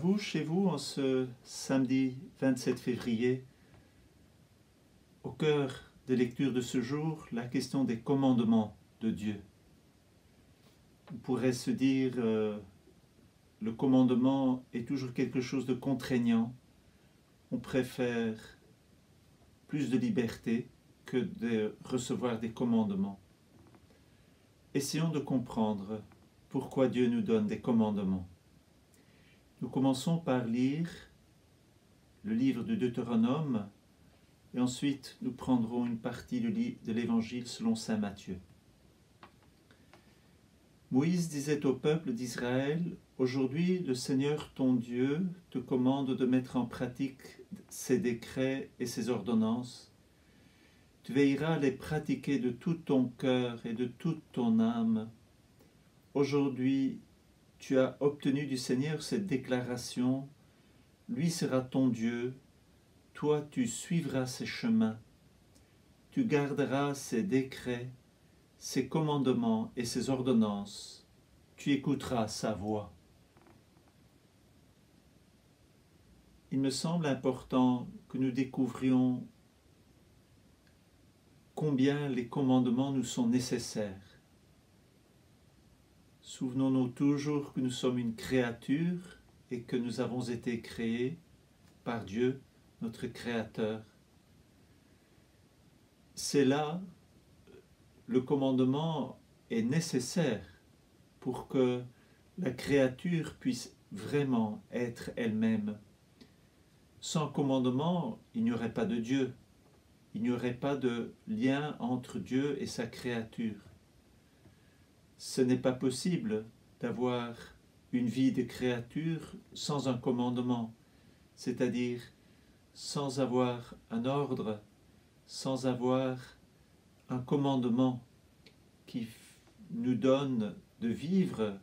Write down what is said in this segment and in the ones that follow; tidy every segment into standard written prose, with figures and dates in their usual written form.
vous, chez vous, en ce samedi 27 février, au cœur des lectures de ce jour, la question des commandements de Dieu. On pourrait se dire, le commandement est toujours quelque chose de contraignant. On préfère plus de liberté que de recevoir des commandements. Essayons de comprendre pourquoi Dieu nous donne des commandements. Nous commençons par lire le livre de Deutéronome et ensuite nous prendrons une partie de l'Évangile selon saint Matthieu. Moïse disait au peuple d'Israël, « Aujourd'hui, le Seigneur ton Dieu te commande de mettre en pratique ses décrets et ses ordonnances. Tu veilleras à les pratiquer de tout ton cœur et de toute ton âme. Aujourd'hui, tu as obtenu du Seigneur cette déclaration, lui sera ton Dieu, toi tu suivras ses chemins, tu garderas ses décrets, ses commandements et ses ordonnances, tu écouteras sa voix. » Il me semble important que nous découvrions combien les commandements nous sont nécessaires. Souvenons-nous toujours que nous sommes une créature et que nous avons été créés par Dieu, notre Créateur. C'est là, le commandement est nécessaire pour que la créature puisse vraiment être elle-même. Sans commandement, il n'y aurait pas de Dieu. Il n'y aurait pas de lien entre Dieu et sa créature. Ce n'est pas possible d'avoir une vie de créature sans un commandement, c'est-à-dire sans avoir un ordre, sans avoir un commandement qui nous donne de vivre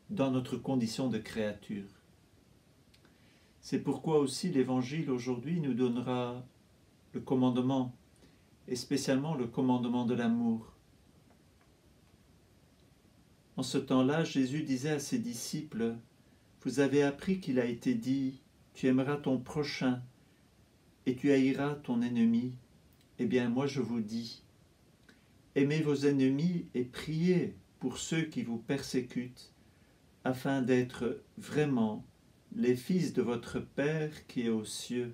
dans notre condition de créature. C'est pourquoi aussi l'Évangile aujourd'hui nous donnera le commandement, et spécialement le commandement de l'amour. En ce temps-là, Jésus disait à ses disciples, « Vous avez appris qu'il a été dit, tu aimeras ton prochain et tu haïras ton ennemi. Eh bien, moi je vous dis, aimez vos ennemis et priez pour ceux qui vous persécutent, afin d'être vraiment les fils de votre Père qui est aux cieux,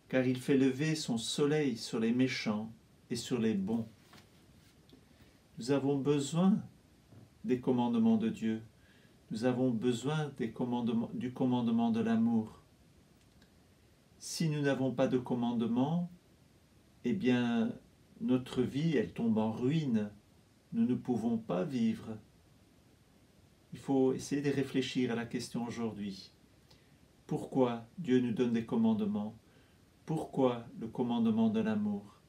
car il fait lever son soleil sur les méchants et sur les bons. » Nous avons besoin des commandements de Dieu. Nous avons besoin du commandement de l'amour. Si nous n'avons pas de commandement, eh bien, notre vie, elle tombe en ruine. Nous ne pouvons pas vivre. Il faut essayer de réfléchir à la question aujourd'hui. Pourquoi Dieu nous donne des commandements? Pourquoi le commandement de l'amour?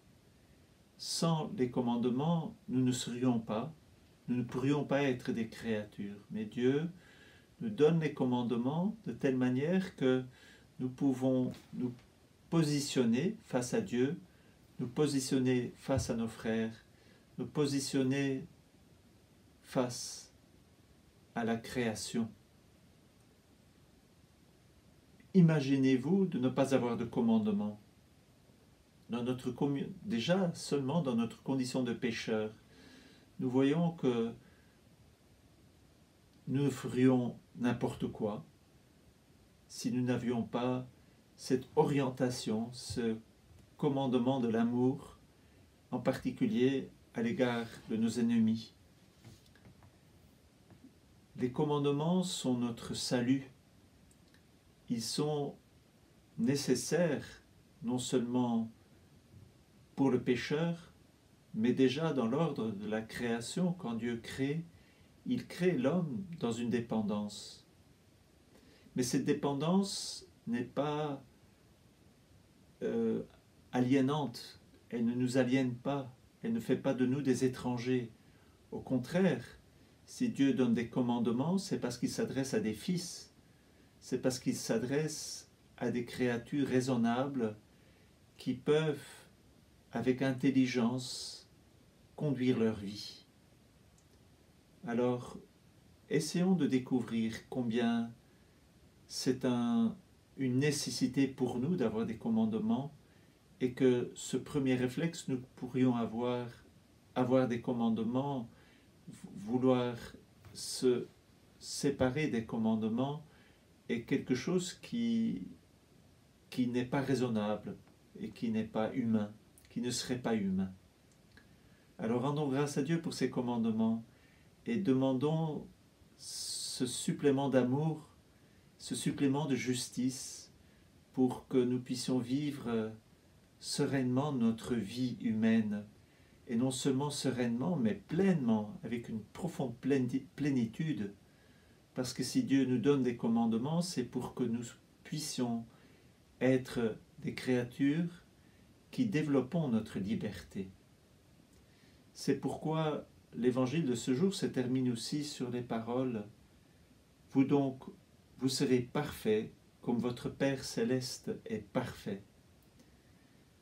Sans les commandements, nous ne pourrions pas être des créatures. Mais Dieu nous donne les commandements de telle manière que nous pouvons nous positionner face à Dieu, nous positionner face à nos frères, nous positionner face à la création. Imaginez-vous de ne pas avoir de commandement. Déjà, seulement dans notre condition de pécheur, nous voyons que nous ferions n'importe quoi si nous n'avions pas cette orientation, ce commandement de l'amour, en particulier à l'égard de nos ennemis. Les commandements sont notre salut. Ils sont nécessaires non seulement pour le pécheur, mais déjà dans l'ordre de la création, quand Dieu crée, il crée l'homme dans une dépendance. Mais cette dépendance n'est pas aliénante, elle ne nous aliène pas, elle ne fait pas de nous des étrangers. Au contraire, si Dieu donne des commandements, c'est parce qu'il s'adresse à des fils, c'est parce qu'il s'adresse à des créatures raisonnables qui peuvent, avec intelligence, conduire leur vie. Alors, essayons de découvrir combien c'est une nécessité pour nous d'avoir des commandements et que ce premier réflexe, nous pourrions avoir des commandements, vouloir se séparer des commandements est quelque chose qui n'est pas raisonnable et qui n'est pas humain, qui ne serait pas humain. Alors rendons grâce à Dieu pour ses commandements et demandons ce supplément d'amour, ce supplément de justice pour que nous puissions vivre sereinement notre vie humaine. Et non seulement sereinement, mais pleinement, avec une profonde plénitude. Parce que si Dieu nous donne des commandements, c'est pour que nous puissions être des créatures qui développons notre liberté. C'est pourquoi l'évangile de ce jour se termine aussi sur les paroles « Vous donc, vous serez parfaits comme votre Père céleste est parfait. »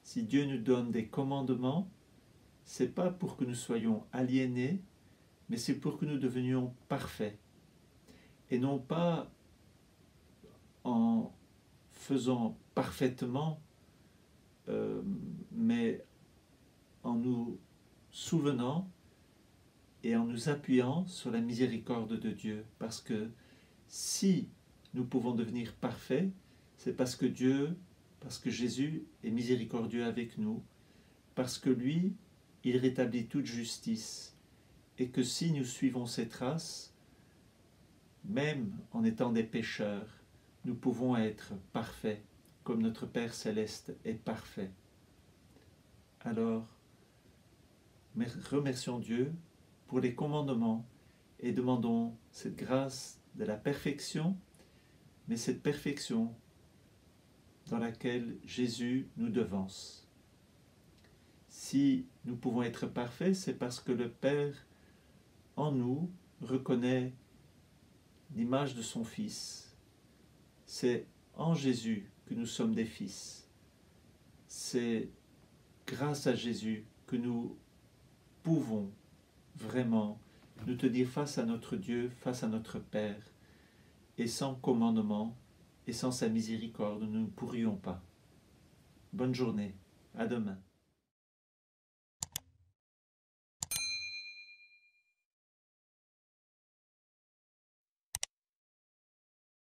Si Dieu nous donne des commandements, c'est pas pour que nous soyons aliénés, mais c'est pour que nous devenions parfaits. Et non pas en faisant parfaitement, mais en nous souvenant et en nous appuyant sur la miséricorde de Dieu. Parce que si nous pouvons devenir parfaits, c'est parce que Jésus est miséricordieux avec nous, parce que lui, il rétablit toute justice, et que si nous suivons ses traces, même en étant des pécheurs, nous pouvons être parfaits, comme notre Père céleste est parfait. Alors, remercions Dieu pour les commandements et demandons cette grâce de la perfection, mais cette perfection dans laquelle Jésus nous devance. Si nous pouvons être parfaits, c'est parce que le Père en nous reconnaît l'image de son Fils. C'est en Jésus que nous sommes des fils. C'est grâce à Jésus que nous pouvons vraiment nous tenir face à notre Dieu, face à notre Père. Et sans commandement et sans sa miséricorde, nous ne pourrions pas. Bonne journée, à demain.